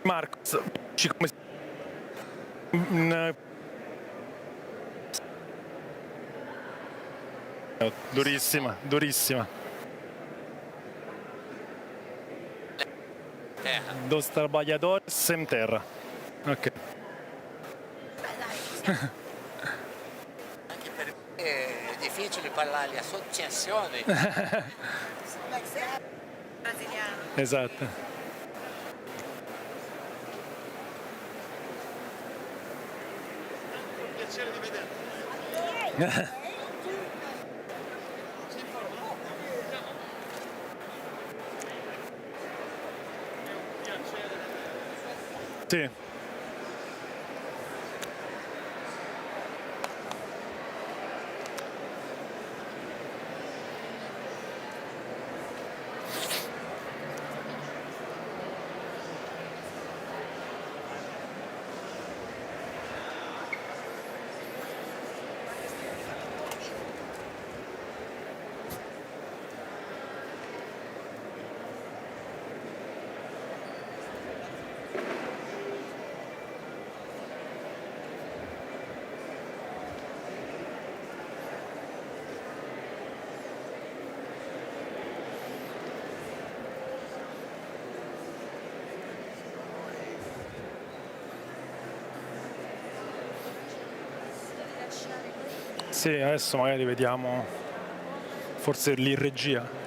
Marcos, come durissima, durissima. Terra. Dos Trabalhadores em Terra. Ok. Anche per me è difficile parlare di associazione. Brasiliano. Esatto. Piacere di vederti. Sì. Sì, adesso magari vediamo, forse lì in regia.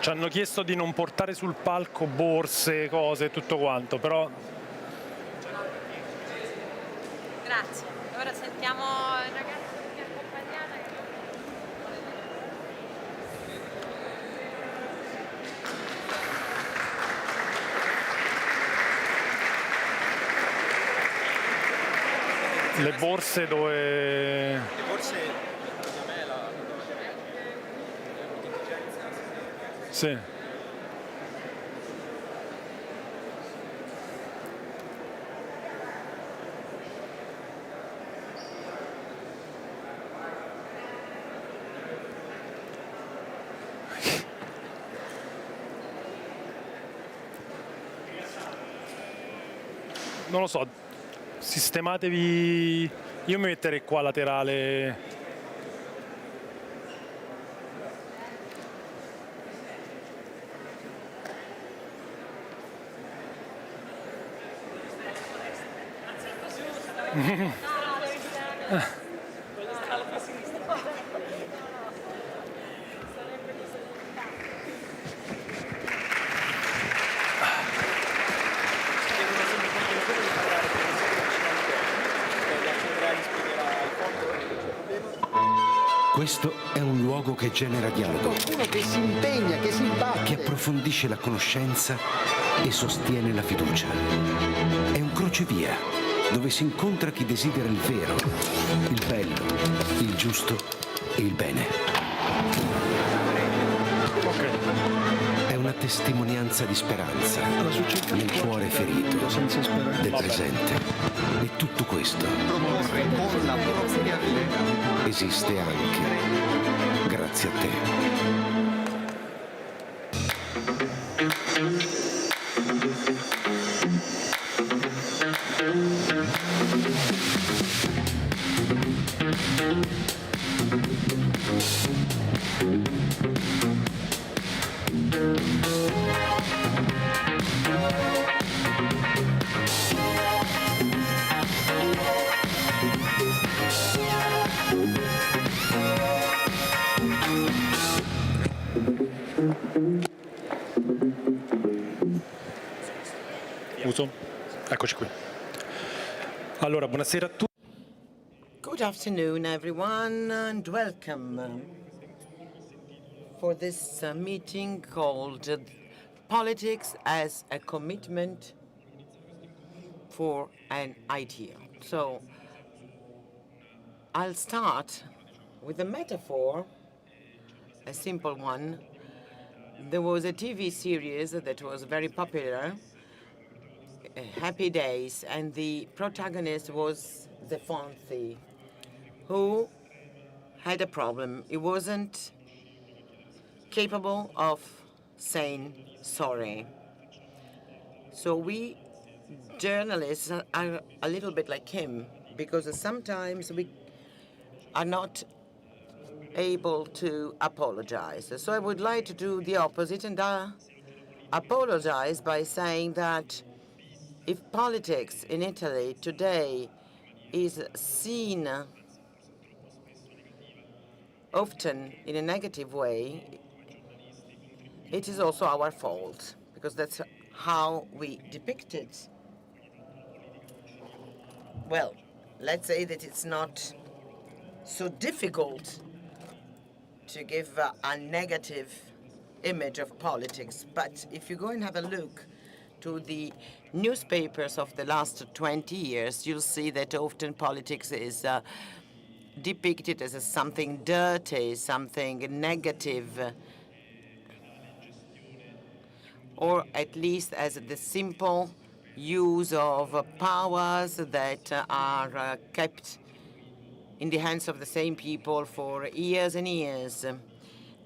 Ci hanno chiesto di non portare sul palco borse, cose e tutto quanto, però... Grazie. Ora sentiamo il ragazzo che è accompagnata. Le borse dove... Le borse da me la Sì. Non lo so, sistematevi, io mi metterei qua laterale. Questo è un luogo che genera dialogo, Qualcuno che si impegna, che si batte. che approfondisce la conoscenza e sostiene la fiducia. È un crocevia dove si incontra chi desidera il vero, il bello, il giusto e il bene. È una testimonianza di speranza nel cuore ferito del presente. E tutto questo Proporre con la propria vita. esiste anche grazie a te. Uso? Eccoci qui. Allora, buonasera a tutti. Good afternoon, everyone, and welcome for this meeting called Politics as a Commitment for an Idea. So, I'll start with a metaphor a simple one. There was a TV series that was very popular, Happy Days, and the protagonist was the Fonzie, who had a problem. He wasn't capable of saying sorry. So we journalists are a little bit like him, because sometimes we are not able to apologize. So I would like to do the opposite and apologize by saying that if politics in Italy today is seen often in a negative way, it is also our fault, because that's how we depict it. Well, let's say that it's not so difficult to give a negative image of politics. But if you go and have a look to the newspapers of the last 20 years, you'll see that often politics is depicted as something dirty, something negative, or at least as the simple use of powers that are kept in the hands of the same people for years and years.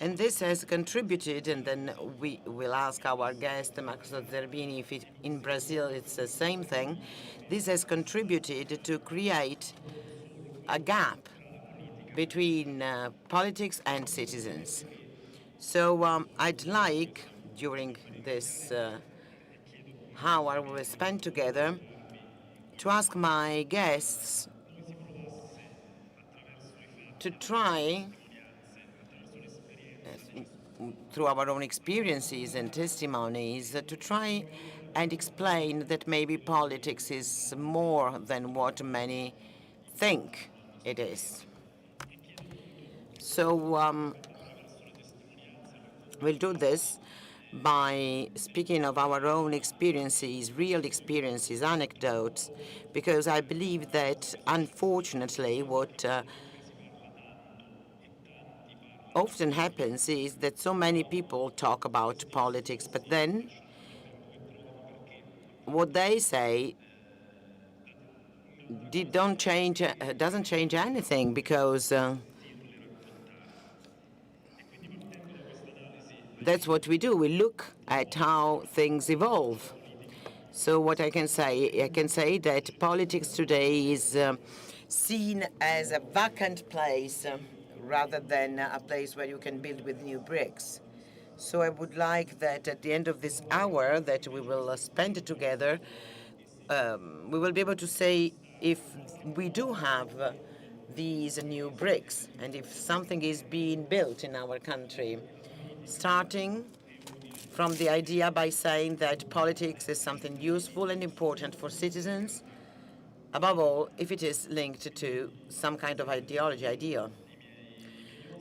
And this has contributed, and then we will ask our guest, Marcos Zerbini, if in Brazil it's the same thing. This has contributed to create a gap between politics and citizens. So I'd like, during this hour we will spend together, to ask my guests to try, through our own experiences and testimonies, to try and explain that maybe politics is more than what many think it is. So we'll do this by speaking of our own experiences, real experiences, anecdotes, because I believe that, unfortunately, what often happens is that so many people talk about politics, but then what they say doesn't change anything, because that's what we do. We look at how things evolve. So what I can say that politics today is seen as a vacant place rather than a place where you can build with new bricks. So I would like that at the end of this hour that we will spend together, we will be able to say if we do have these new bricks and if something is being built in our country, starting from the idea by saying that politics is something useful and important for citizens, above all if it is linked to some kind of idea.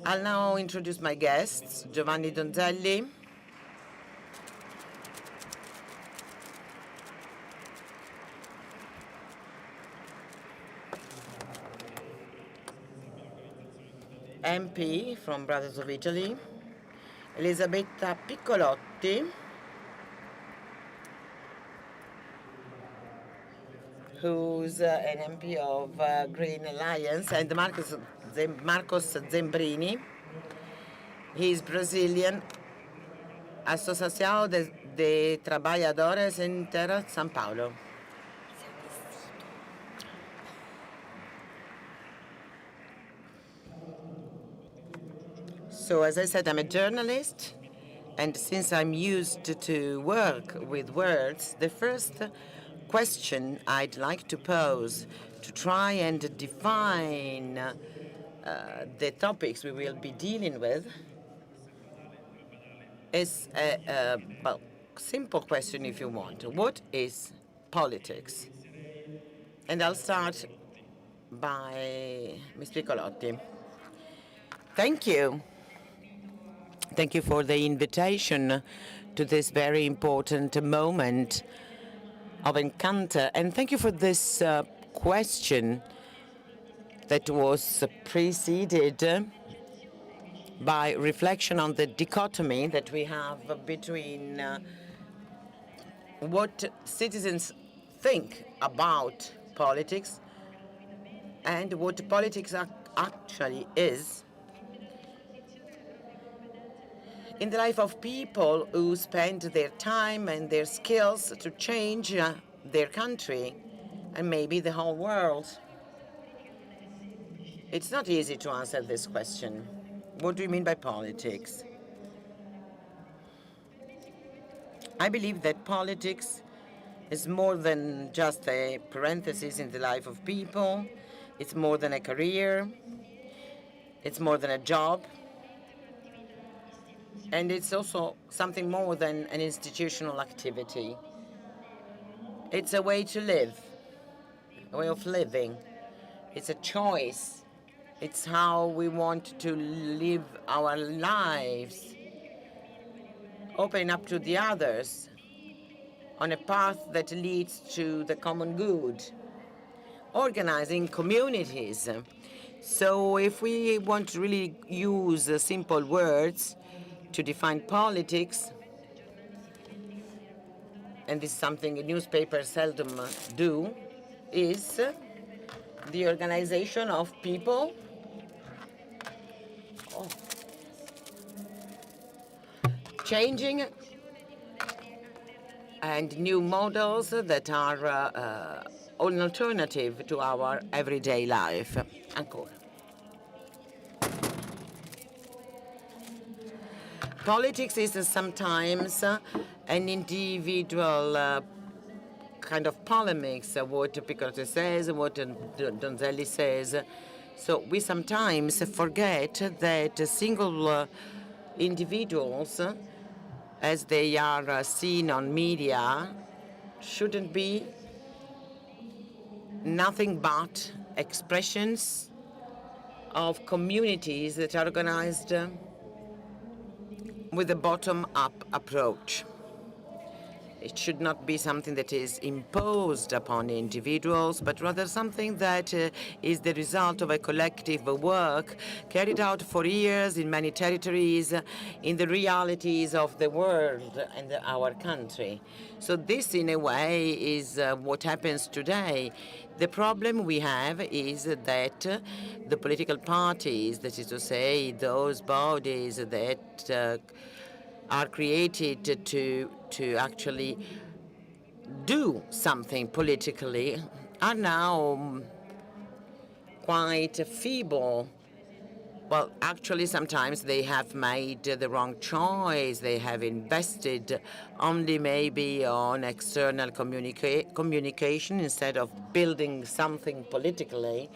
I'll now introduce my guests, Giovanni Donzelli, MP from Brothers of Italy, Elisabetta Piccolotti, who's an MP of Green Alliance, and Marcos Zerbini. He's Brazilian, Associação de Trabalhadores in Terra, São Paulo. So as I said, I'm a journalist, and since I'm used to work with words, the first question I'd like to pose to try and define the topics we will be dealing with is a simple question, if you want. What is politics? And I'll start by Ms. Piccolotti. Thank you. Thank you for the invitation to this very important moment of encounter. And thank you for this question that was preceded by reflection on the dichotomy that we have between what citizens think about politics and what politics actually is in the life of people who spend their time and their skills to change their country and maybe the whole world. It's not easy to answer this question. What do you mean by politics? I believe that politics is more than just a parenthesis in the life of people. It's more than a career. It's more than a job. And it's also something more than an institutional activity. It's a way to live, a way of living. It's a choice. It's how we want to live our lives, opening up to the others on a path that leads to the common good, organizing communities. So if we want to really use simple words to define politics, and this is something newspapers seldom do, is the organization of people changing and new models that are an alternative to our everyday life. Ancora. Politics is sometimes an individual kind of polemics, what Piccolotti says, what Donzelli says. So we sometimes forget that single individuals, as they are seen on media, shouldn't be nothing but expressions of communities that are organized with a bottom-up approach. It should not be something that is imposed upon individuals, but rather something that is the result of a collective work carried out for years in many territories, in the realities of the world and our country. So this, in a way, is what happens today. The problem we have is that the political parties, that is to say, those bodies that are created to actually do something politically, are now quite feeble. Well, actually, sometimes they have made the wrong choice. They have invested only maybe on external communication instead of building something politically.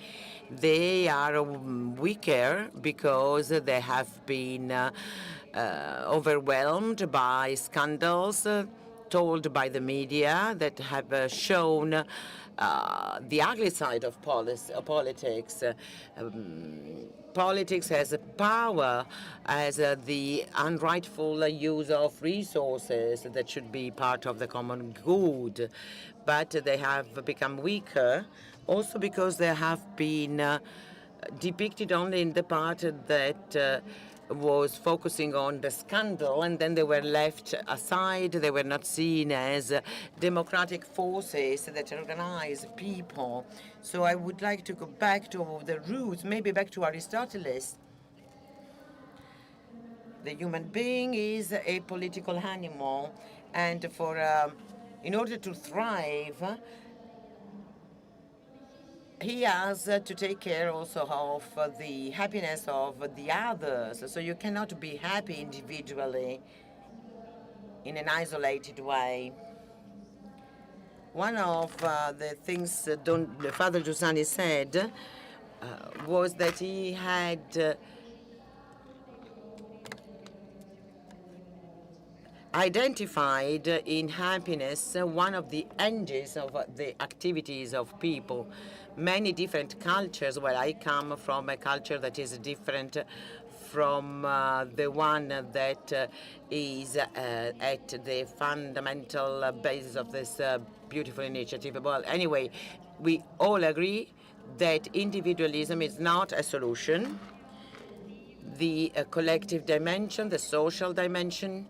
They are weaker because they have been overwhelmed by scandals told by the media that have shown the ugly side of politics. Politics has power as the unrightful use of resources that should be part of the common good, but they have become weaker also because they have been depicted only in the part that was focusing on the scandal, and then they were left aside. They were not seen as democratic forces that organize people. So I would like to go back to the roots, maybe back to Aristotle. The human being is a political animal, and in order to thrive, he has to take care also of the happiness of the others. So you cannot be happy individually in an isolated way. One of the things Father Giussani said was that he had identified in happiness one of the engines of the activities of people. Many different cultures, where I come from a culture that is different from the one that is at the fundamental basis of this beautiful initiative. Well, anyway, we all agree that individualism is not a solution, The collective dimension, the social dimension,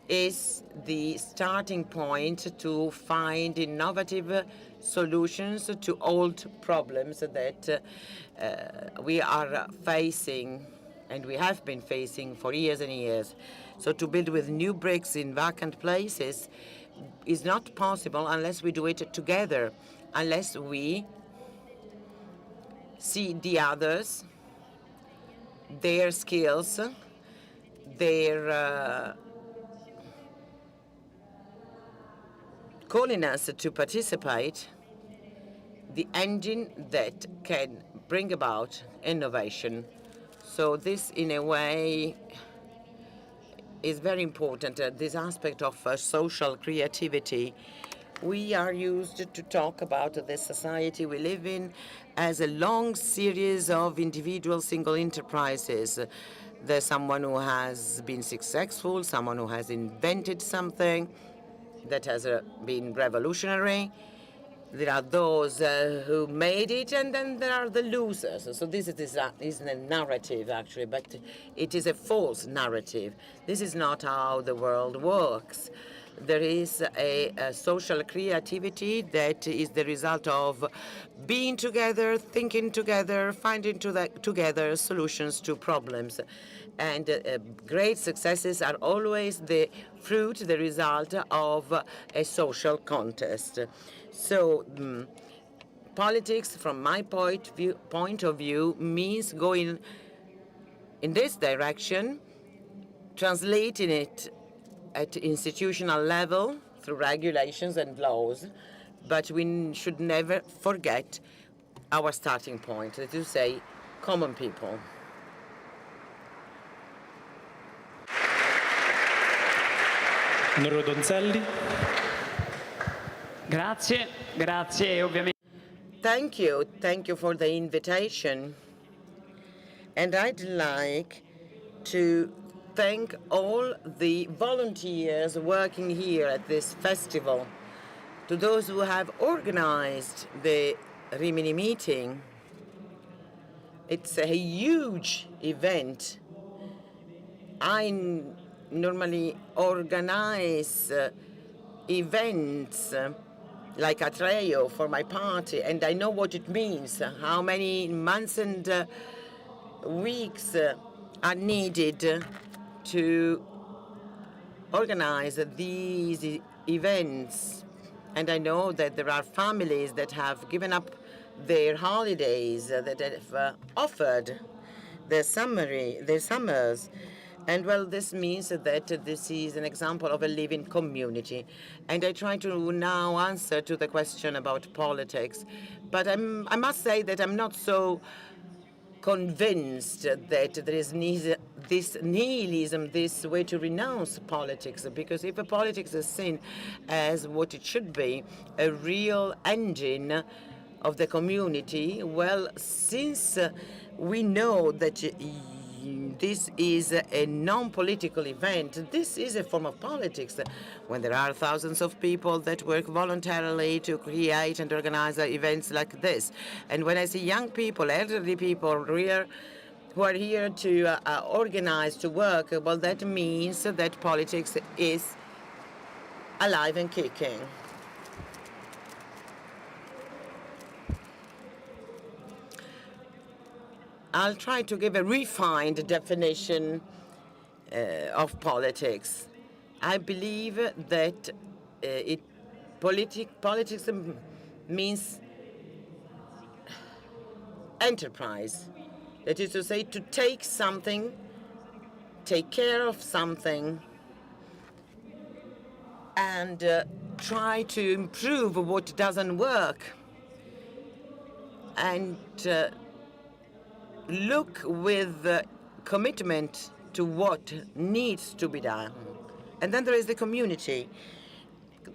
is the starting point to find innovative solutions to old problems that we are facing and we have been facing for years and years. So to build with new bricks in vacant places is not possible unless we do it together, unless we see the others, their skills, their calling us to participate, the engine that can bring about innovation. So this, in a way, is very important, this aspect of social creativity. We are used to talk about the society we live in as a long series of individual single enterprises. There's someone who has been successful, someone who has invented something that has been revolutionary. There are those who made it, and then there are the losers. So this is a narrative, actually, but it is a false narrative. This is not how the world works. There is a social creativity that is the result of being together, thinking together, finding together solutions to problems. And great successes are always the fruit, the result of a social contest. So politics, from my point of view, means going in this direction, translating it at institutional level through regulations and laws, but we should never forget our starting point, that is to say, common people. Onorevole Donzelli. Grazie, grazie ovviamente. Thank you for the invitation. And I'd like to thank all the volunteers working here at this festival, to those who have organized the Rimini meeting. It's a huge event. I normally organize events like Atreo for my party, and I know what it means, how many months and weeks are needed to organize these events. And I know that there are families that have given up their holidays, that have offered their summers. And well, this means that this is an example of a living community. And I try to now answer to the question about politics. But I must say that I'm not so convinced that there is this nihilism, this way to renounce politics. Because if a politics is seen as what it should be, a real engine of the community, well, since we know that this is a non-political event, this is a form of politics. When there are thousands of people that work voluntarily to create and organize events like this. And when I see young people, elderly people who are here to organize, to work, well, that means that politics is alive and kicking. I'll try to give a refined definition of politics. I believe that politics means enterprise. That is to say, to take something, take care of something, and try to improve what doesn't work, and look with commitment to what needs to be done. And then there is the community,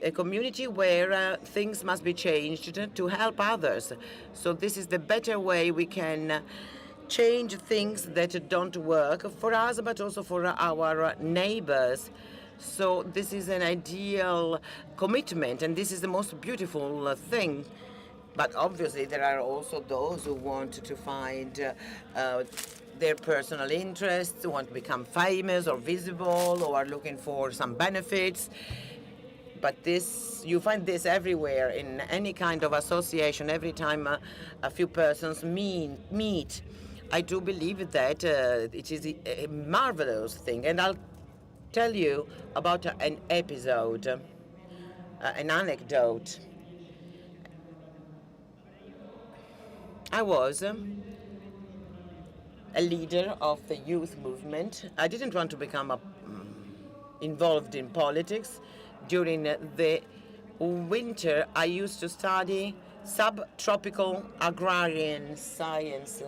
a community where things must be changed to help others. So this is the better way we can change things that don't work for us, but also for our neighbors. So this is an ideal commitment, and this is the most beautiful thing. But obviously there are also those who want to find their personal interests, who want to become famous or visible, or are looking for some benefits. But this, you find this everywhere in any kind of association. Every time a few persons meet, I do believe that it is a marvelous thing. And I'll tell you about an episode, an anecdote. I was a leader of the youth movement. I didn't want to become involved in politics. During the winter, I used to study subtropical agrarian science,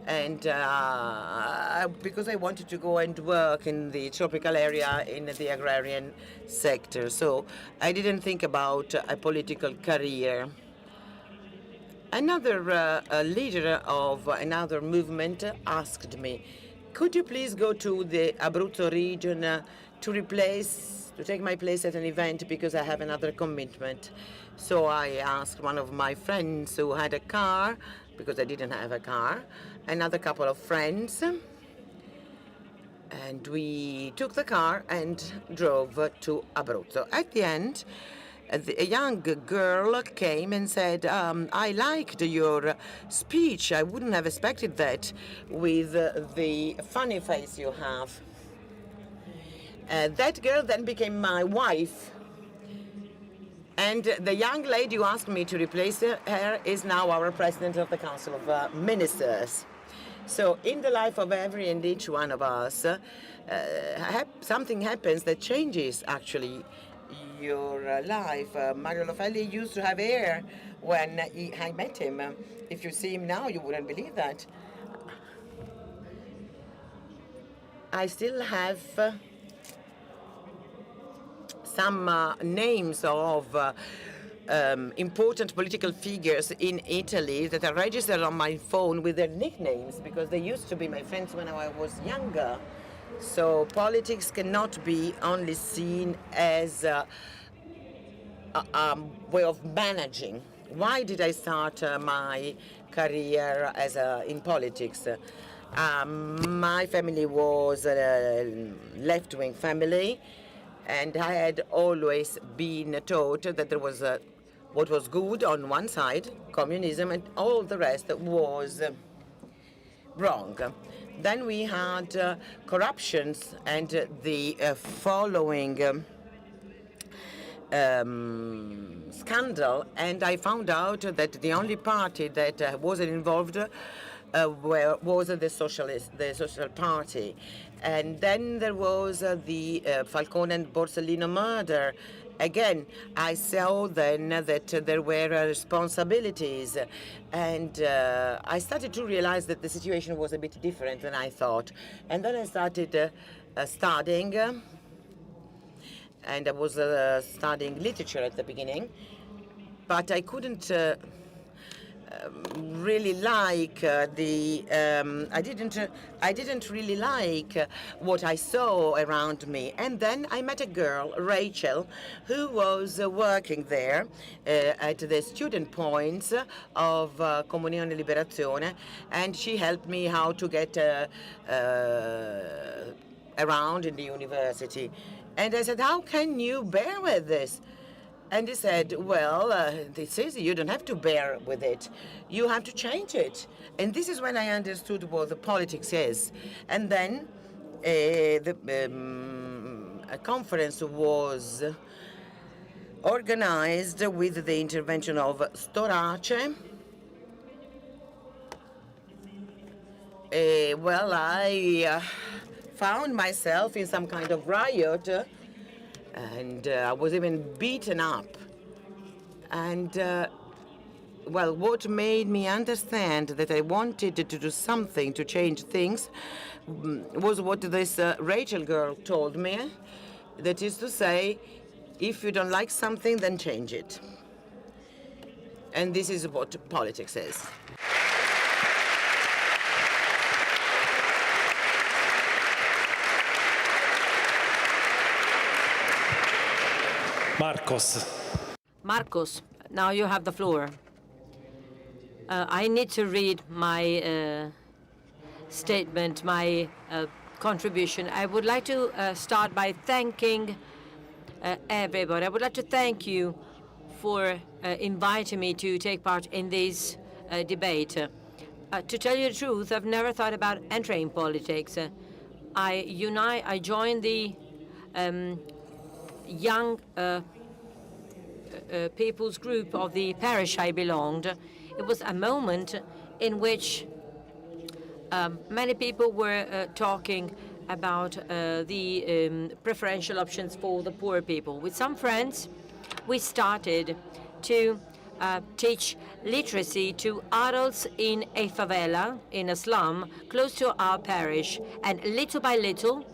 and because I wanted to go and work in the tropical area in the agrarian sector. So I didn't think about a political career. Another leader of another movement asked me, could you please go to the Abruzzo region to take my place at an event because I have another commitment. So I asked one of my friends who had a car, because I didn't have a car, another couple of friends, and we took the car and drove to Abruzzo. At the end, a young girl came and said, I liked your speech. I wouldn't have expected that with the funny face you have. That girl then became my wife. And the young lady who asked me to replace her is now our president of the Council of Ministers. So in the life of every and each one of us, something happens that changes actually your life. Mario Lofelli used to have hair when I met him. If you see him now, you wouldn't believe that. I still have some names of important political figures in Italy that are registered on my phone with their nicknames because they used to be my friends when I was younger. So politics cannot be only seen as a way of managing. Why did I start my career in politics? My family was a left-wing family, and I had always been taught that there was what was good on one side, communism, and all the rest was wrong. Then we had corruptions and the following scandal, and I found out that the only party that wasn't involved was the Social Party. And then there was the Falcone and Borsellino murder. Again, I saw then that there were responsibilities, and I started to realize that the situation was a bit different than I thought. And then I started studying, and I was studying literature at the beginning, but I couldn't really like I didn't really like what I saw around me. And then I met a girl, Rachel, who was working there at the student points of Comunione Liberazione, and she helped me how to get around in the university. And I said, how can you bear with this? And he said, well, it's easy. You don't have to bear with it. You have to change it. And this is when I understood what the politics is. And then a conference was organized with the intervention of Storace. Well, I found myself in some kind of riot, and I was even beaten up. And, well, what made me understand that I wanted to do something to change things was what this Rachel girl told me. That is to say, if you don't like something, then change it. And this is what politics is. Marcos, now you have the floor. I need to read my statement, my contribution. I would like to start by thanking everybody. I would like to thank you for inviting me to take part in this debate. To tell you the truth, I've never thought about entering politics. I joined the young people's group of the parish I belonged. It was a moment in which many people were talking about the preferential options for the poor people. With some friends, we started to teach literacy to adults in a favela, in a slum, close to our parish. And little by little,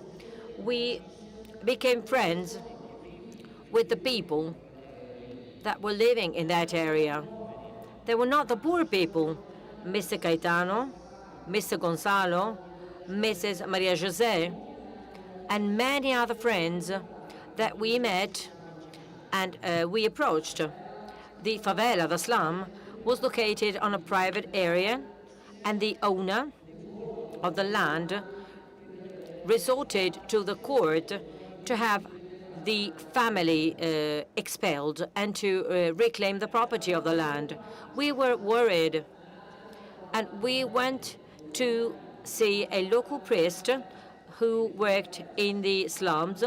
we became friends with the people that were living in that area. They were not the poor people. Mr. Caetano, Mr. Gonzalo, Mrs. Maria Jose, and many other friends that we met and we approached. The favela, the slum, was located on a private area, and the owner of the land resorted to the court to have the family expelled and to reclaim the property of the land. We were worried, and we went to see a local priest who worked in the slums,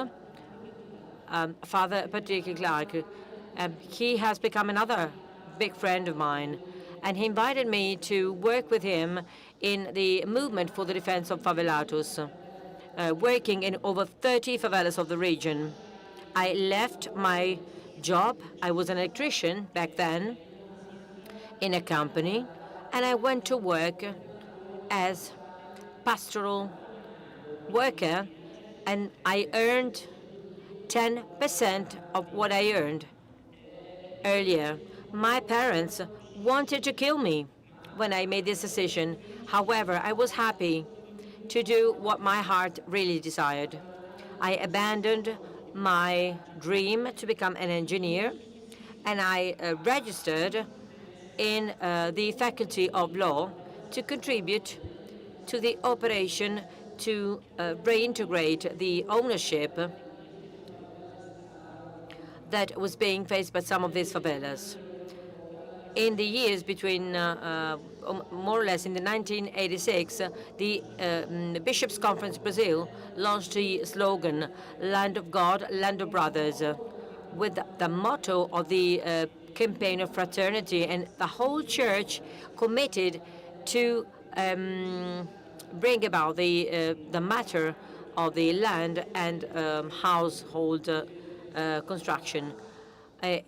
Father Patrick Clark. He has become another big friend of mine, and he invited me to work with him in the movement for the defense of favelados, working in over 30 favelas of the region. I left my job. I was an electrician back then in a company, and I went to work as pastoral worker, and I earned 10% of what I earned earlier. My parents wanted to kill me when I made this decision. However, I was happy to do what my heart really desired. I abandoned my dream to become an engineer, and I registered in the Faculty of Law to contribute to the operation to reintegrate the ownership that was being faced by some of these favelas. In the years between, more or less in the 1986, the Bishops' Conference Brazil launched the slogan, Land of God, Land of Brothers, with the motto of the campaign of fraternity, and the whole church committed to bring about the matter of the land and household construction. A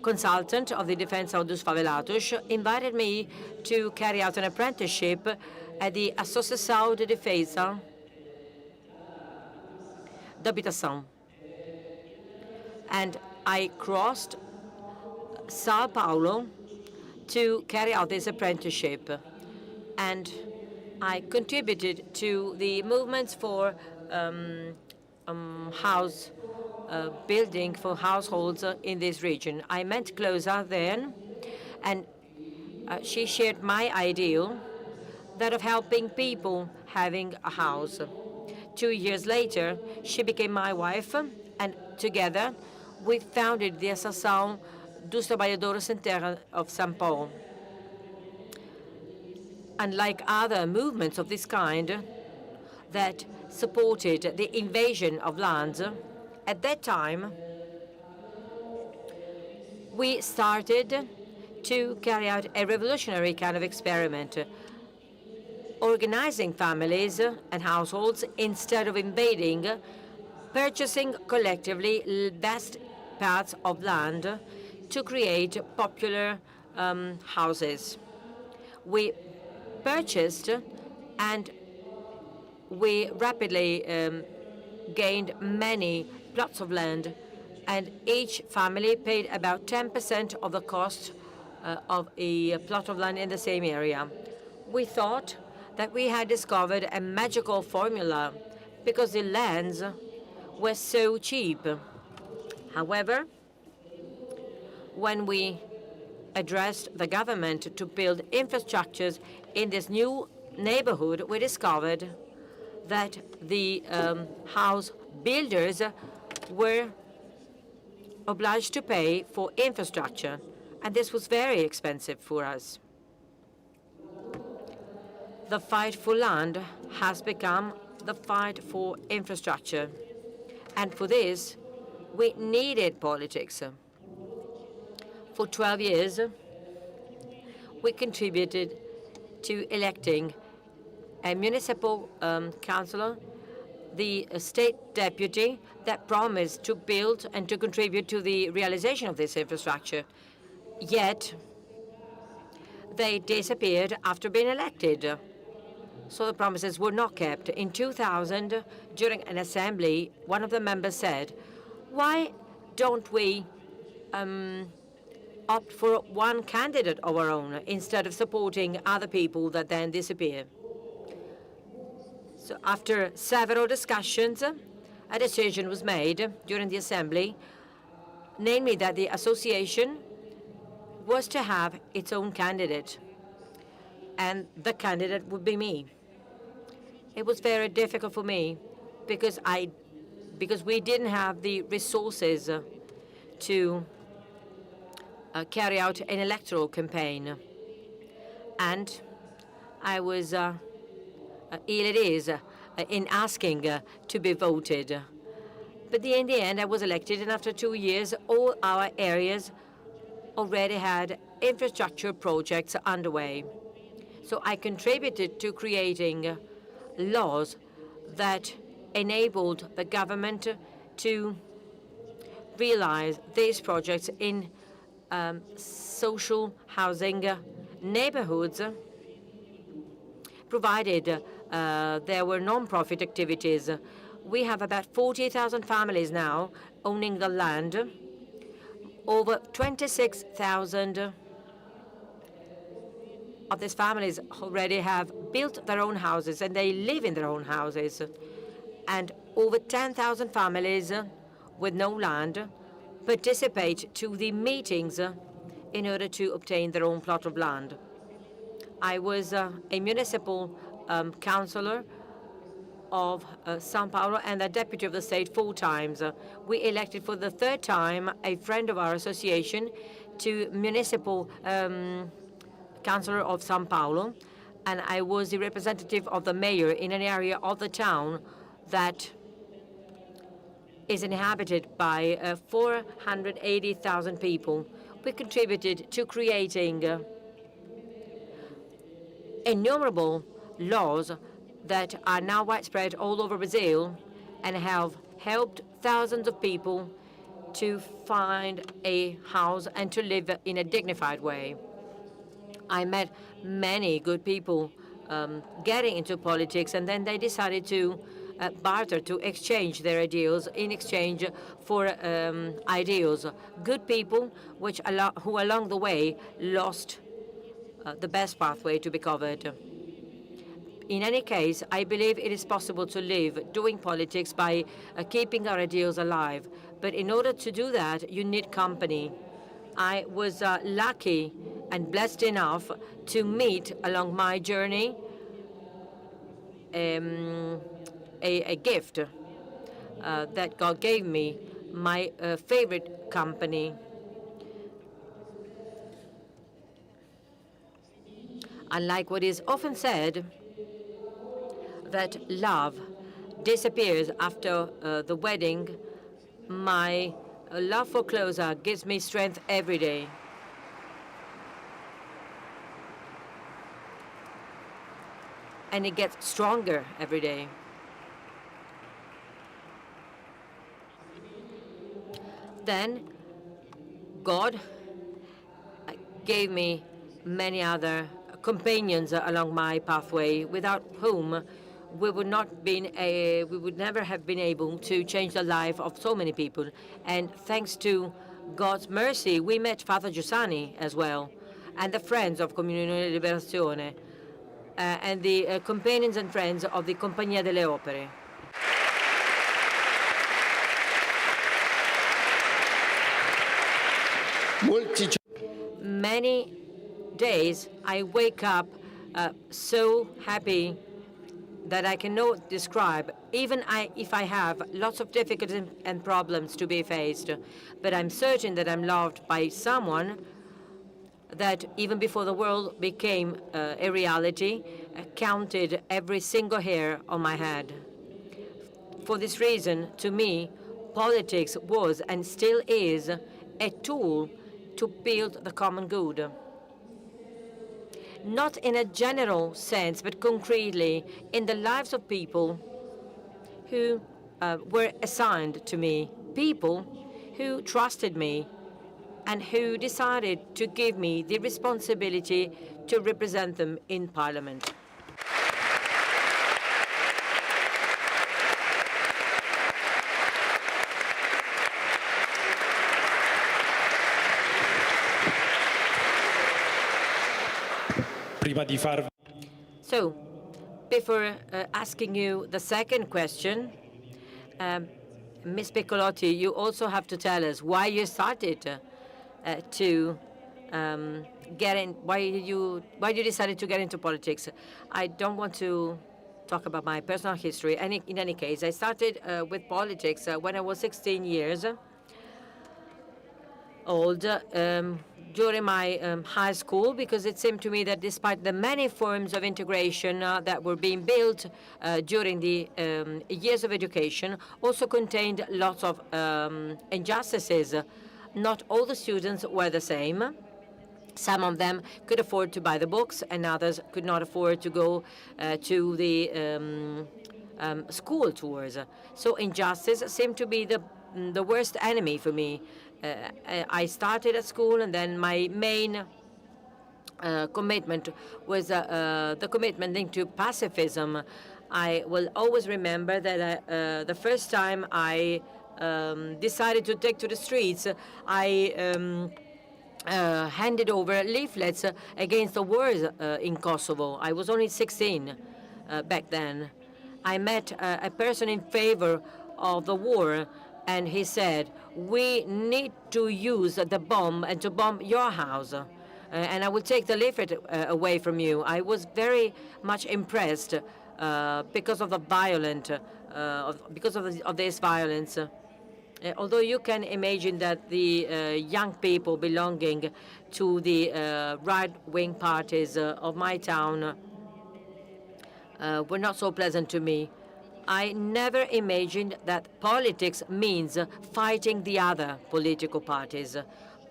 consultant of the Defensa dos Favelados invited me to carry out an apprenticeship at the Associação de Defesa da Habitação. And I crossed Sao Paulo to carry out this apprenticeship. And I contributed to the movements for house building for households in this region. I met Closa then, and she shared my ideal, that of helping people having a house. 2 years later, she became my wife, and together we founded the Associação dos Trabalhadores in Terra of São Paulo. Unlike other movements of this kind that supported the invasion of lands, at that time, we started to carry out a revolutionary kind of experiment, organizing families and households instead of invading, purchasing collectively vast parts of land to create popular houses. We purchased, and we rapidly gained many plots of land, and each family paid about 10% of the cost of a plot of land in the same area. We thought that we had discovered a magical formula because the lands were so cheap. However, when we addressed the government to build infrastructures in this new neighborhood, we discovered that the house builders were obliged to pay for infrastructure, and this was very expensive for us. The fight for land has become the fight for infrastructure, and for this, we needed politics. For 12 years, we contributed to electing a municipal councillor, the state deputy that promised to build and to contribute to the realization of this infrastructure. Yet, they disappeared after being elected. So the promises were not kept. In 2000, during an assembly, one of the members said, why don't we opt for one candidate of our own instead of supporting other people that then disappear? So after several discussions, a decision was made during the assembly, namely that the association was to have its own candidate, and the candidate would be me. It was very difficult for me because we didn't have the resources to carry out an electoral campaign, and I was ill at ease in asking to be voted. But in the end, I was elected, and after 2 years, all our areas already had infrastructure projects underway. So I contributed to creating laws that enabled the government to realize these projects in social housing neighborhoods, provided there were non-profit activities. We have about 40,000 families now owning the land. Over 26,000 of these families already have built their own houses, and they live in their own houses. And over 10,000 families with no land participate to the meetings in order to obtain their own plot of land. I was a municipal councillor of São Paulo and a deputy of the state 4 times. We elected for the 3rd time a friend of our association to municipal councillor of São Paulo, and I was the representative of the mayor in an area of the town that is inhabited by 480,000 people. We contributed to creating innumerable laws that are now widespread all over Brazil and have helped thousands of people to find a house and to live in a dignified way. I met many good people getting into politics, and then they decided to barter, to exchange their ideals in exchange for ideals. Good people who along the way lost the best pathway to be covered. In any case, I believe it is possible to live doing politics by keeping our ideals alive. But in order to do that, you need company. I was lucky and blessed enough to meet along my journey a gift that God gave me, my favorite company. Unlike what is often said, that love disappears after the wedding, my love for Closa gives me strength every day. And it gets stronger every day. Then God gave me many other companions along my pathway, without whom we would never have been able to change the life of so many people. And thanks to God's mercy, we met Father Giussani as well, and the friends of Comunione di Liberazione, and the companions and friends of the Compagnia delle Opere. Many days I wake up so happy that I cannot describe, even if I have lots of difficulties and problems to be faced. But I'm certain that I'm loved by someone that, even before the world became a reality, counted every single hair on my head. For this reason, to me, politics was and still is a tool to build the common good. Not in a general sense, but concretely in the lives of people who were assigned to me, people who trusted me and who decided to give me the responsibility to represent them in Parliament. So, before asking you the second question, Ms. Piccolotti, you also have to tell us why you started to get in. Why you decided to get into politics. I don't want to talk about my personal history. In any case, I started with politics when I was 16 years old. During my high school, because it seemed to me that despite the many forms of integration that were being built during the years of education, also contained lots of injustices. Not all the students were the same. Some of them could afford to buy the books, and others could not afford to go to the school tours. So injustice seemed to be the worst enemy for me. I started at school, and then my main commitment was the commitment linked to pacifism. I will always remember that the first time I decided to take to the streets, I handed over leaflets against the wars in Kosovo. I was only 16 back then. I met a person in favor of the war, and he said, "We need to use the bomb and to bomb your house, and I will take the leaflet away from you." I was very much impressed because of the of this violence. Although you can imagine that the young people belonging to the right-wing parties of my town were not so pleasant to me. I never imagined that politics means fighting the other political parties.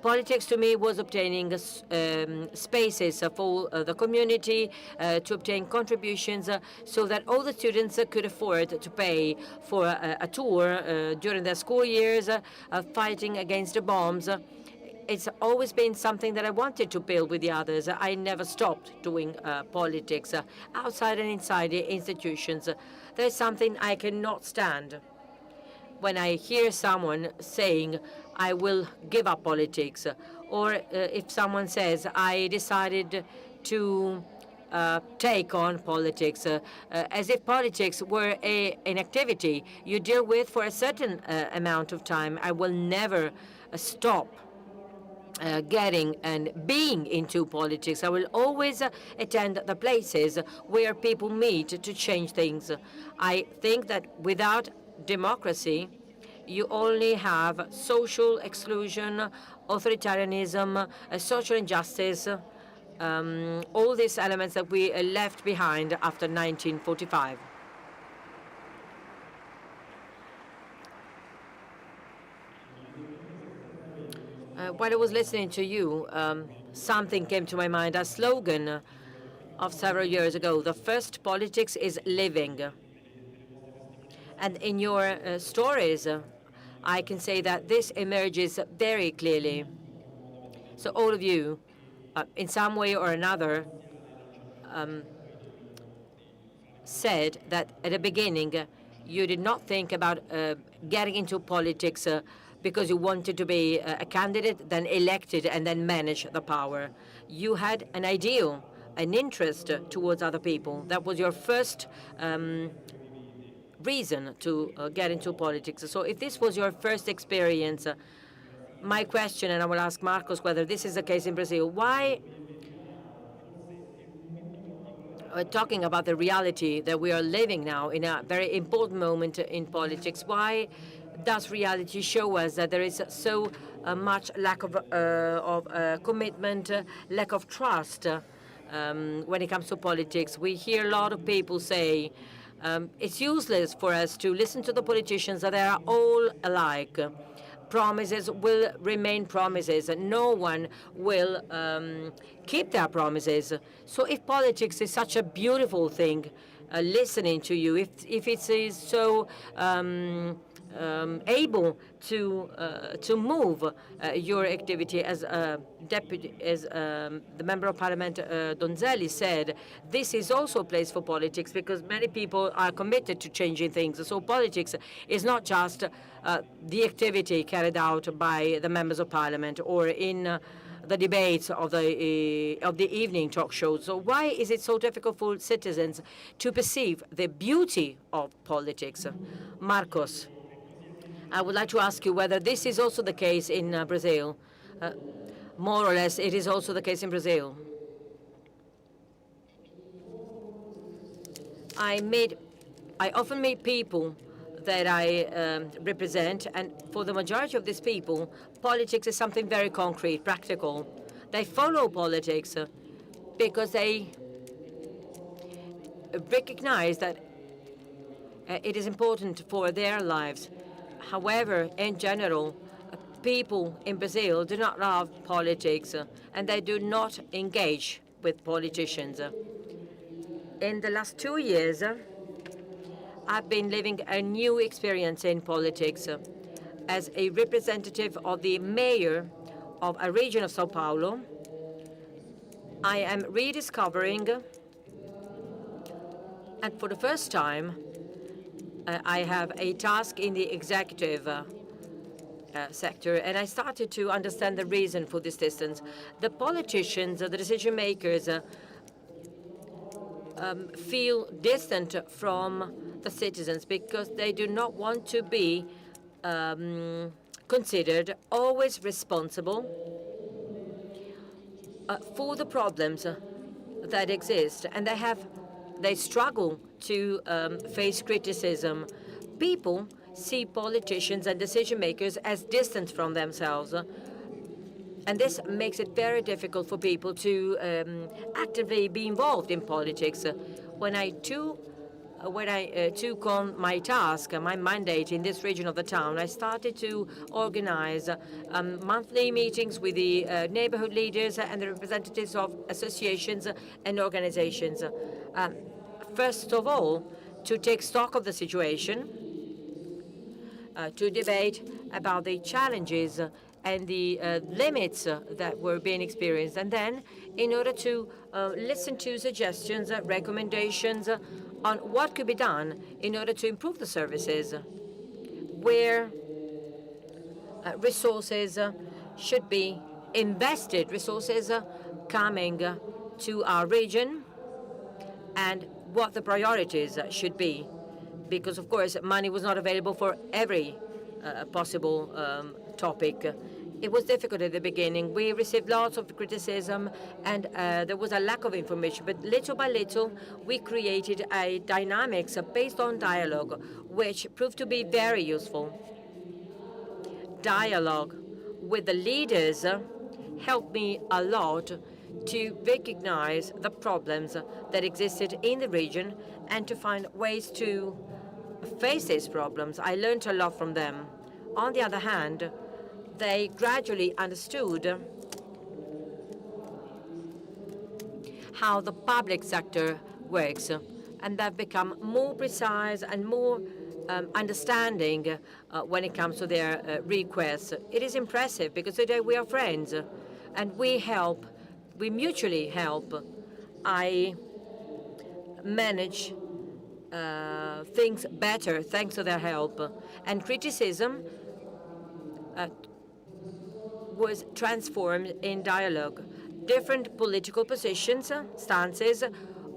Politics to me was obtaining spaces for the community, to obtain contributions so that all the students could afford to pay for a tour during their school years, fighting against the bombs. It's always been something that I wanted to build with the others. I never stopped doing politics outside and inside the institutions. There's something I cannot stand. When I hear someone saying, "I will give up politics," or if someone says, "I decided to take on politics," as if politics were an activity you deal with for a certain amount of time. I will never stop getting and being into politics. I will always attend the places where people meet to change things. I think that without democracy, you only have social exclusion, authoritarianism, social injustice, all these elements that we left behind after 1945. While I was listening to you, something came to my mind, a slogan of several years ago: "The first politics is living." And in your stories, I can say that this emerges very clearly. So all of you, in some way or another, said that at the beginning you did not think about getting into politics because you wanted to be a candidate, then elected, and then manage the power. You had an ideal, an interest towards other people. That was your first reason to get into politics. So if this was your first experience, my question, and I will ask Marcos whether this is the case in Brazil, why talking about the reality that we are living now in a very important moment in politics. Why does reality show us that there is so much lack of commitment, lack of trust when it comes to politics? We hear a lot of people say it's useless for us to listen to the politicians, that they are all alike. Promises will remain promises, and no one will keep their promises. So if politics is such a beautiful thing, listening to you, if it is so able to move your activity as a deputy, as the member of parliament Donzelli said, this is also a place for politics, because many people are committed to changing things. So politics is not just the activity carried out by the members of parliament or in the debates of the evening talk shows. So why is it so difficult for citizens to perceive the beauty of politics? Marcos, I would like to ask you whether this is also the case in Brazil. More or less, it is also the case in Brazil. I often meet people that I represent, and for the majority of these people, politics is something very concrete, practical. They follow politics because they recognize that it is important for their lives. However, in general, people in Brazil do not love politics, and they do not engage with politicians. In the last 2 years, I've been living a new experience in politics. As a representative of the mayor of a region of Sao Paulo, I am rediscovering, and for the first time, I have a task in the executive sector, and I started to understand the reason for this distance. The politicians, the decision makers, feel distant from the citizens because they do not want to be considered always responsible for the problems that exist, and they struggle to face criticism. People see politicians and decision makers as distant from themselves, and this makes it very difficult for people to actively be involved in politics. When I took on my task, my mandate in this region of the town, I started to organize monthly meetings with the neighborhood leaders and the representatives of associations and organizations. First of all, to take stock of the situation, to debate about the challenges and the limits that were being experienced, and then in order to listen to suggestions, recommendations on what could be done in order to improve the services, where resources should be invested, resources coming to our region, and what the priorities should be. Because, of course, money was not available for every possible topic. It was difficult at the beginning. We received lots of criticism, and there was a lack of information. But little by little, we created a dynamics based on dialogue, which proved to be very useful. Dialogue with the leaders helped me a lot to recognize the problems that existed in the region and to find ways to face these problems. I learned a lot from them. On the other hand, they gradually understood how the public sector works, and they've become more precise and more understanding when it comes to their requests. It is impressive because today we are friends and we mutually help. I manage things better thanks to their help, and criticism was transformed in dialogue. Different political positions, stances,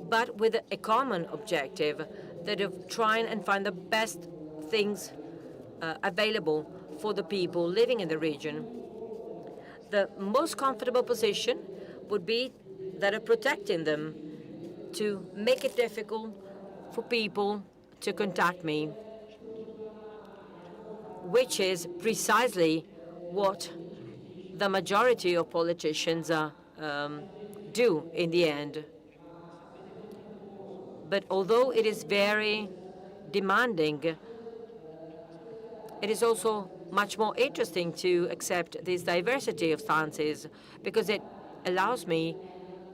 but with a common objective, that of trying and find the best things available for the people living in the region. The most comfortable position would be that of protecting them to make it difficult for people to contact me, which is precisely what the majority of politicians do in the end. But although it is very demanding, it is also much more interesting to accept this diversity of stances, because it allows me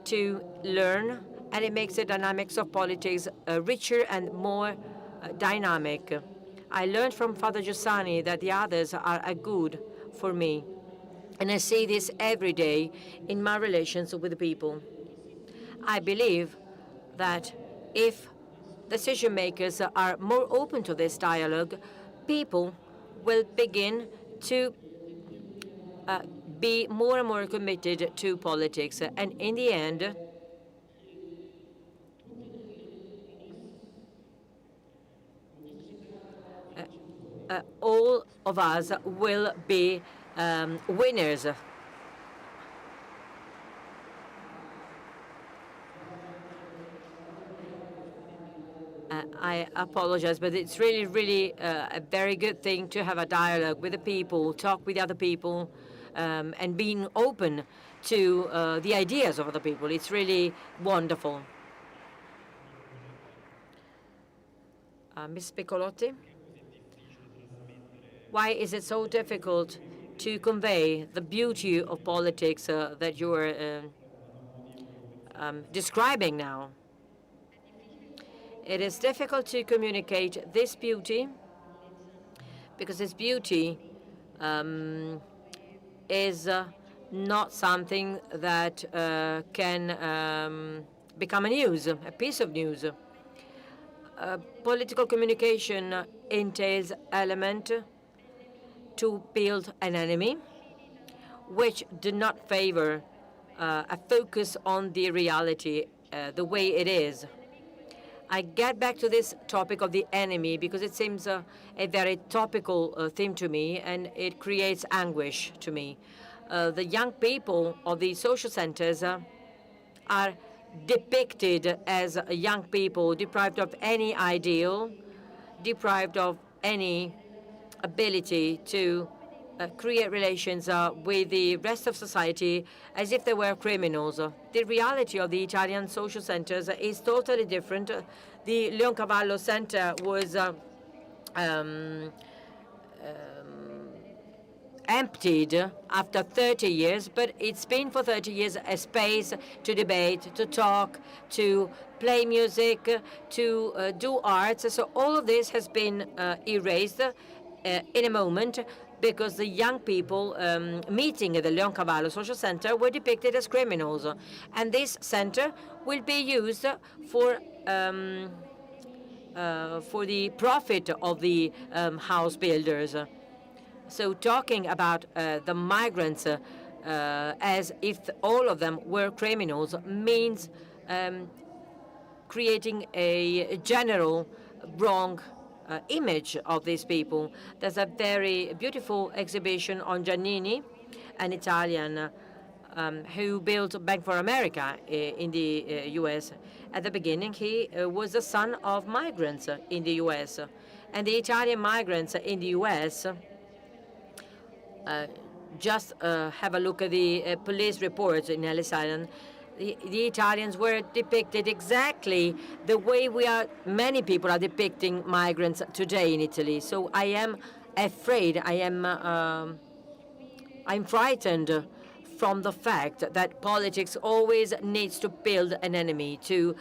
to learn, and it makes the dynamics of politics richer and more dynamic. I learned from Father Giussani that the others are a good for me, and I see this every day in my relations with the people. I believe that if decision makers are more open to this dialogue, people will begin to be more and more committed to politics. And in the end, all of us will be winners. I apologize, but it's really a very good thing to have a dialogue with the people, talk with other people, and being open to the ideas of other people. It's really wonderful. Ms. Piccolotti, why is it so difficult to convey the beauty of politics that you are describing now? It is difficult to communicate this beauty because this beauty is not something that can become a piece of news. Political communication entails element to build an enemy, which do not favor a focus on the reality, the way it is. I get back to this topic of the enemy because it seems a very topical theme to me, and it creates anguish to me. The young people of the social centers are depicted as young people deprived of any ideal, deprived of any ability to create relations with the rest of society as if they were criminals. The reality of the Italian social centers is totally different. The Leoncavallo Center was emptied after 30 years, but it's been for 30 years a space to debate, to talk, to play music, to do arts. So all of this has been erased in a moment, because the young people meeting at the Leoncavallo Social Center were depicted as criminals. And this center will be used for the profit of the house builders. So talking about the migrants as if all of them were criminals means creating a general wrong image of these people. There's a very beautiful exhibition on Giannini, an Italian who built Bank for America in the U.S. At the beginning, he was the son of migrants in the U.S. And the Italian migrants in the U.S., just have a look at the police reports in Ellis Island. The Italians were depicted exactly the way many people are depicting migrants today in Italy. So I am afraid, I'm frightened from the fact that politics always needs to build an enemy, to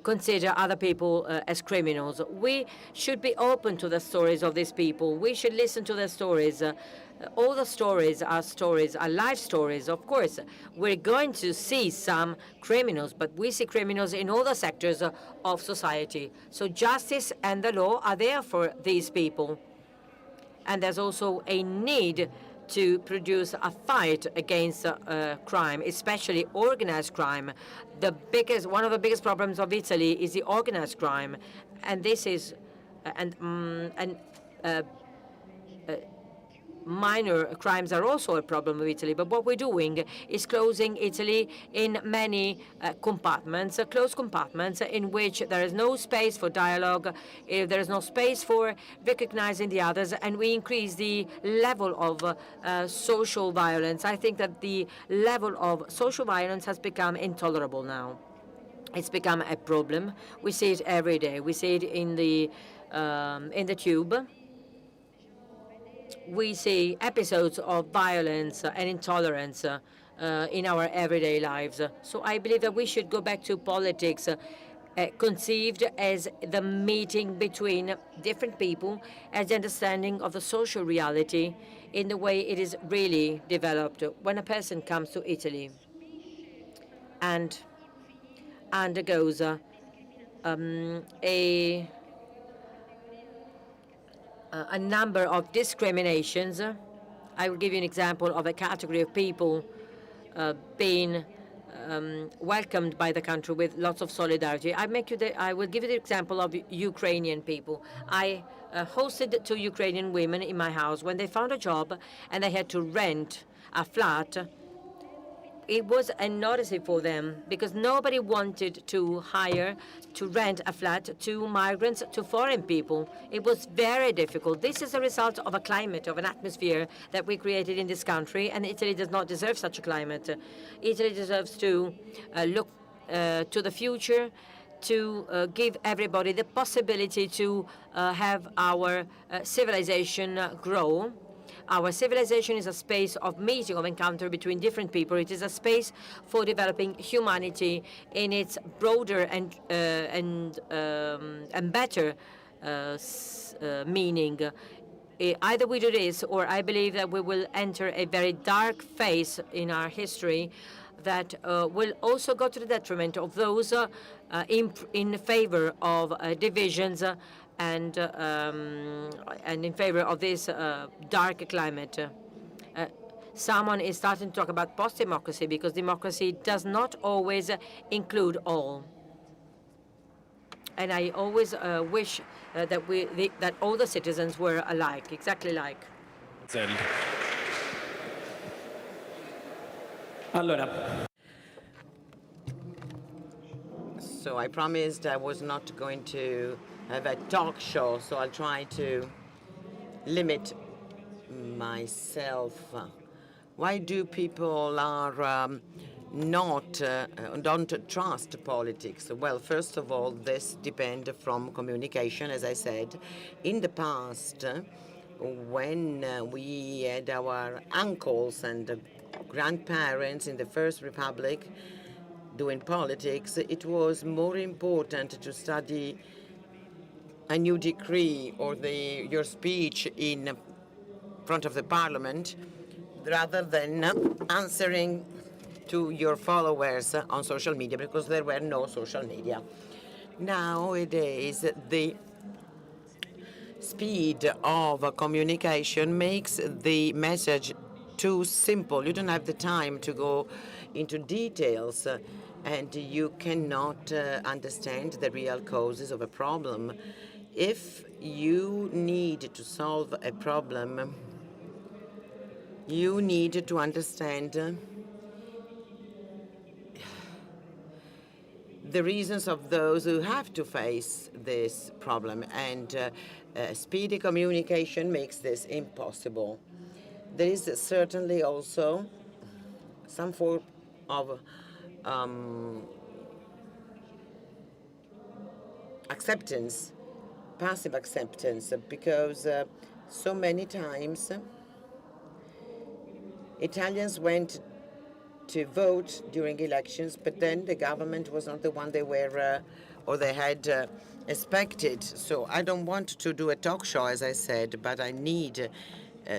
consider other people as criminals. We should be open to the stories of these people. We should listen to their stories. All the stories are life stories. Of course, we're going to see some criminals, but we see criminals in all the sectors of society. So justice and the law are there for these people. And there's also a need to produce a fight against crime, especially organized crime. One of the biggest problems of Italy is the organized crime, minor crimes are also a problem of Italy, but what we're doing is closing Italy in many compartments, closed compartments in which there is no space for dialogue, there is no space for recognizing the others, and we increase the level of social violence. I think that the level of social violence has become intolerable now. It's become a problem. We see it every day. We see it in the tube. We see episodes of violence and intolerance in our everyday lives. So I believe that we should go back to politics conceived as the meeting between different people, as the understanding of the social reality in the way it is really developed. When a person comes to Italy and undergoes a number of discriminations. I will give you an example of a category of people being welcomed by the country with lots of solidarity. I will give you the example of Ukrainian people. I hosted 2 Ukrainian women in my house. When they found a job and they had to rent a flat, it was an odyssey for them because nobody wanted to rent a flat to migrants, to foreign people. It was very difficult. This is a result of a climate, of an atmosphere that we created in this country, and Italy does not deserve such a climate. Italy deserves to look to the future, to give everybody the possibility to have our civilization grow. Our civilization is a space of meeting, of encounter between different people. It is a space for developing humanity in its broader and better meaning. Either we do this, or I believe that we will enter a very dark phase in our history that will also go to the detriment of those in favor of divisions and in favor of this dark climate. Someone is starting to talk about post-democracy because democracy does not always include all. And I always wish that all the citizens were alike, exactly like. Zerbini. Allora. So I promised I was not going to have a talk show, so I'll try to limit myself. Why do people don't trust politics? Well, first of all, this depends from communication, as I said. In the past, when we had our uncles and grandparents in the First Republic doing politics, it was more important to study a new decree or your speech in front of the parliament rather than answering to your followers on social media, because there were no social media. Nowadays, the speed of communication makes the message too simple. You don't have the time to go into details, and you cannot understand the real causes of a problem. If you need to solve a problem, you need to understand the reasons of those who have to face this problem, and speedy communication makes this impossible. There is certainly also some form of acceptance, passive acceptance, because so many times Italians went to vote during elections, but then the government was not the one they were or they had expected. So I don't want to do a talk show, as I said, but I need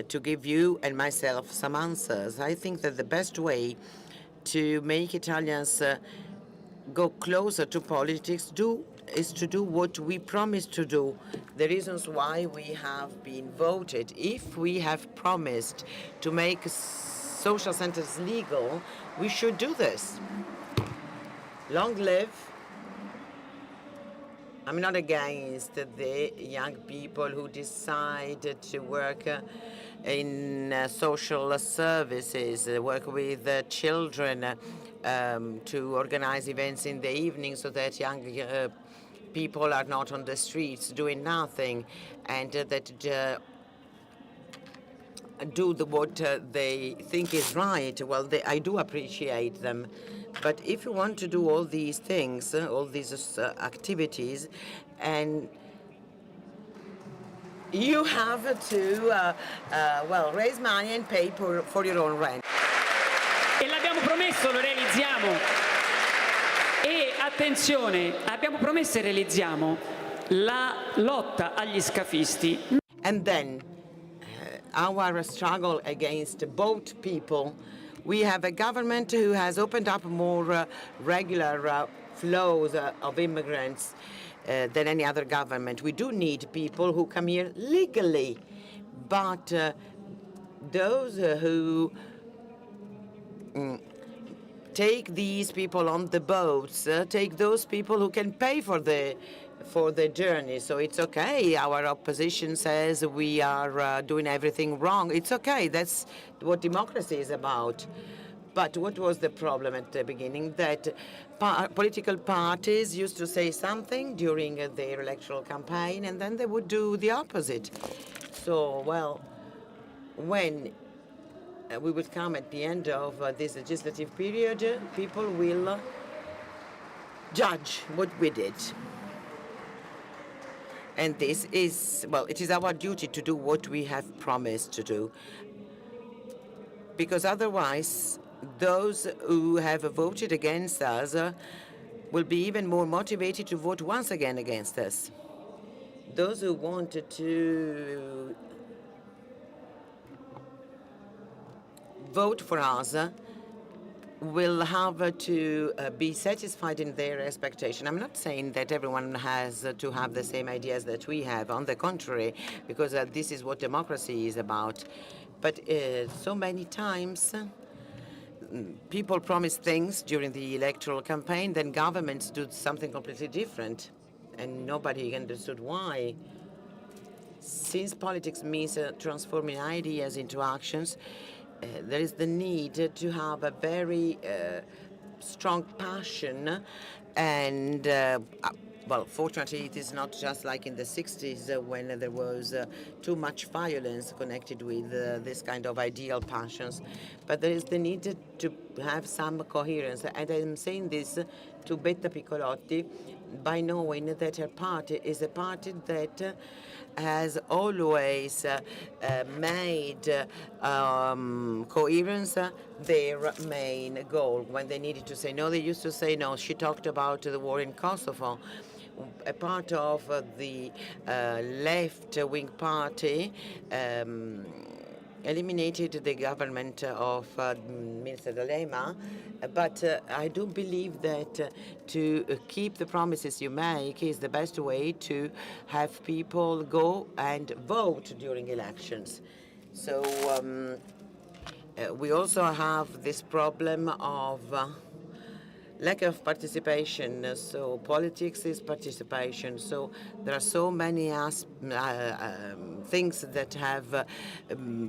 to give you and myself some answers. I think that the best way to make Italians go closer to politics is to do what we promised to do, the reasons why we have been voted. If we have promised to make social centers legal, we should do this. Long live I'm not against the young people who decide to work in social services, work with children, to organize events in the evening so that young people are not on the streets doing nothing, and that do what they think is right. Well, I do appreciate them. But if you want to do all these things, all these activities, and you have to, well, raise money and pay for your own rent. E l'abbiamo promesso, lo realizziamo. E attenzione, abbiamo promesso e realizziamo la lotta agli scafisti. And then our struggle against boat people. We have a government who has opened up more regular flows of immigrants than any other government. We do need people who come here legally, but those who take these people on the boats, take those people who can pay for the journey. So it's okay. Our opposition says we are doing everything wrong. It's okay. That's what democracy is about. But what was the problem at the beginning? That political parties used to say something during their electoral campaign, and then they would do the opposite. So, well, when we will come at the end of this legislative period, people will judge what we did. And this is, well, it is our duty to do what we have promised to do. Because otherwise, those who have voted against us will be even more motivated to vote once again against us. Those who wanted to vote for us will have to be satisfied in their expectation. I'm not saying that everyone has to have the same ideas that we have. On the contrary, because this is what democracy is about. But so many times, people promise things during the electoral campaign, then governments do something completely different, and nobody understood why. Since politics means transforming ideas into actions, there is the need to have a very strong passion, and well, fortunately, it is not just like in the 60s when there was too much violence connected with this kind of ideal passions. But there is the need to have some coherence. And I'm saying this to Betta Piccolotti by knowing that her party is a party that has always made coherence their main goal. When they needed to say no, they used to say no. She talked about the war in Kosovo. A part of the left-wing party eliminated the government of Minister D'Alema, but I do believe that to keep the promises you make is the best way to have people go and vote during elections. So we also have this problem of lack of participation. So politics is participation. So there are so many things that have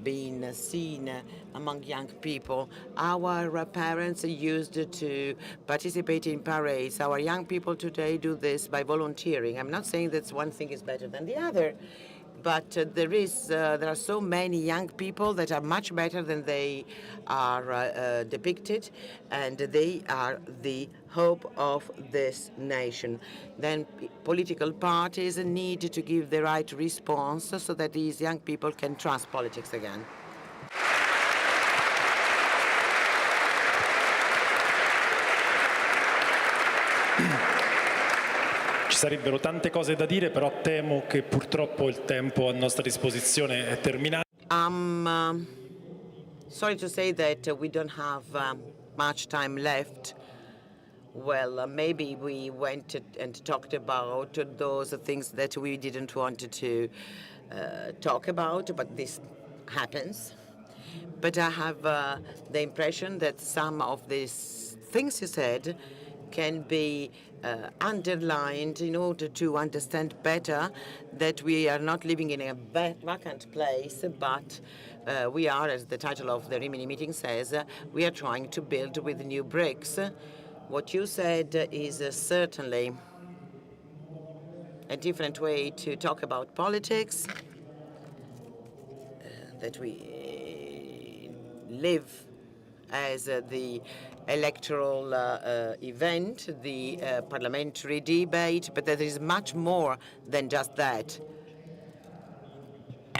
been seen among young people. Our parents used to participate in parades. Our young people today do this by volunteering. I'm not saying that one thing is better than the other, but there are so many young people that are much better than they are depicted, and they are the hope of this nation. Then political parties need to give the right response so that these young people can trust politics again. Ci sarebbero tante cose da dire, però temo che purtroppo il tempo a nostra disposizione è terminato. I'm sorry to say that we don't have much time left. Well, maybe we went and talked about those things that we didn't want to talk about, but this happens. But I have the impression that some of these things you said can be underlined in order to understand better that we are not living in a vacant place, but we are, as the title of the Rimini meeting says, we are trying to build with new bricks. What you said is certainly a different way to talk about politics, that we live as the electoral event, the parliamentary debate, but there is much more than just that.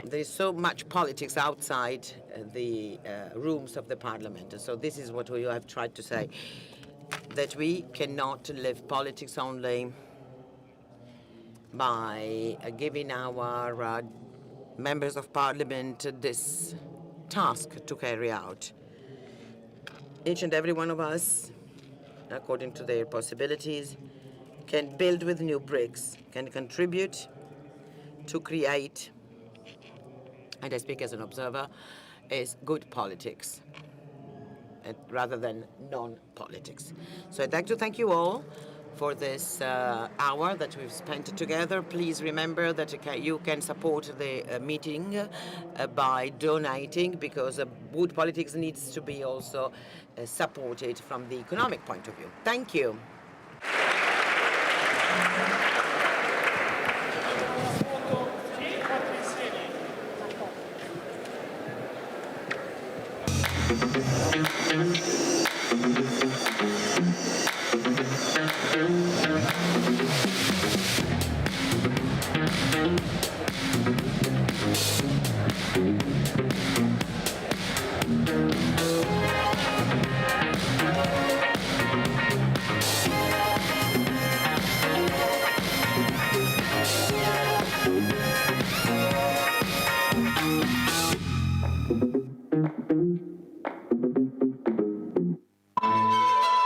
There is so much politics outside the rooms of the parliament. So this is what we have tried to say, that we cannot live politics only by giving our members of parliament this task to carry out. Each and every one of us, according to their possibilities, can build with new bricks, can contribute to create, and I speak as an observer, is good politics rather than non-politics. So I'd like to thank you all for this hour that we've spent together. Please remember that you can support the meeting by donating, because good politics needs to be also supported from the economic point of view. Thank you.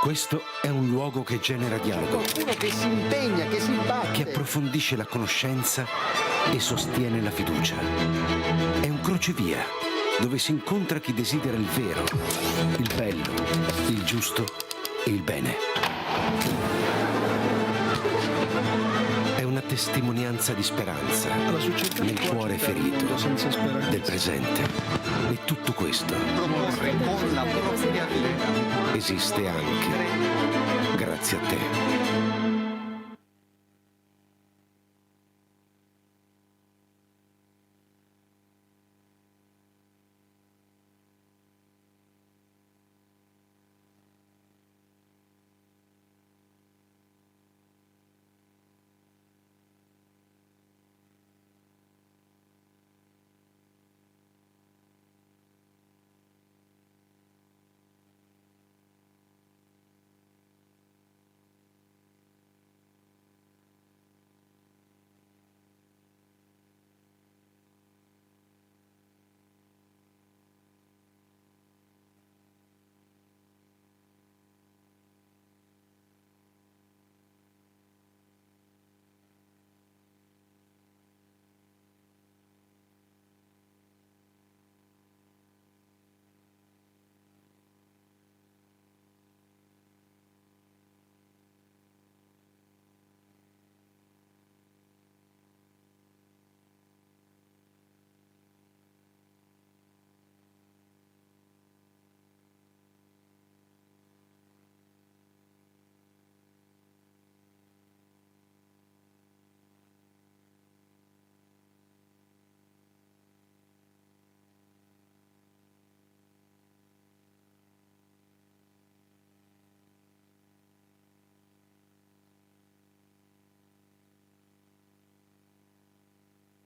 Questo è un luogo che genera dialogo, Qualcuno che si impegna, che si batte. che approfondisce la conoscenza e sostiene la fiducia. È un crocevia dove si incontra chi desidera il vero, il bello, il giusto e il bene. È una testimonianza di speranza nel cuore ferito del presente. E tutto questo Proporre con la propria vita esiste anche grazie a te.